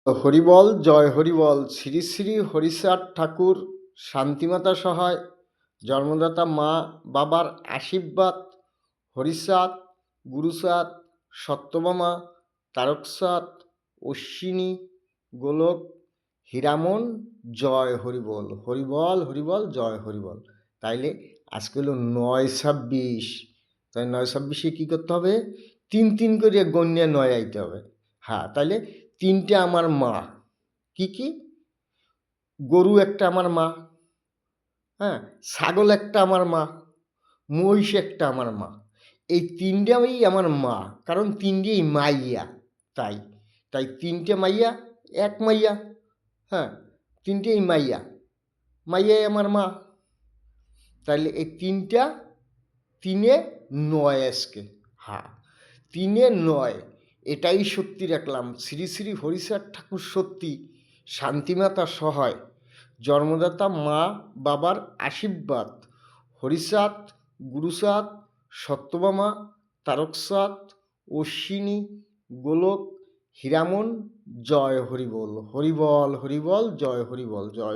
হরিবল জয় হরিবল। শ্রী শ্রী হরিচাঁদ ঠাকুর শান্তিমাতা সহায় জন্মদাতা মা বাবার আশীর্বাদ হরিচাঁদ গুরুচাঁদ সত্যভামা তারকচাঁদ অশ্বিনী গোলক হীরামন জয় হরিবল হরিবল হরিবল জয় হরিবল। তাইলে আজকে হলো ৯/২৬। তাই ৯/২৬-এ কী করতে হবে? ৩ করে গণ্যে ৯ আইতে হবে। হ্যাঁ, তাইলে ৩টে আমার মা। কি কি? গরু একটা আমার মা, হ্যাঁ, ছাগল একটা আমার মা, মহিষ একটা আমার মা। এই ৩টাই আমার মা, কারণ ৩টেই মাইয়া। তাই তাই ৩টে মাইয়া, এক মাইয়া। হ্যাঁ, ৩টেই মাইয়া, মাইয়াই আমার মা। তাহলে এই ৩টা ৩-এ ৯ আজকে। হ্যাঁ, ৩-এ ৯, এটাই সত্যি রাখলাম। শ্রী শ্রী হরিচাঁদ ঠাকুর সত্যি শান্তিমাতা সহায় জন্মদাতা মা বাবার আশীর্বাদ হরিচাঁদ গুরুচাঁদ সত্যভামা তারকচাঁদ অশ্বিনী গোলক হীরামন জয় হরিবল হরিবল হরিবল জয় হরিবল জয়।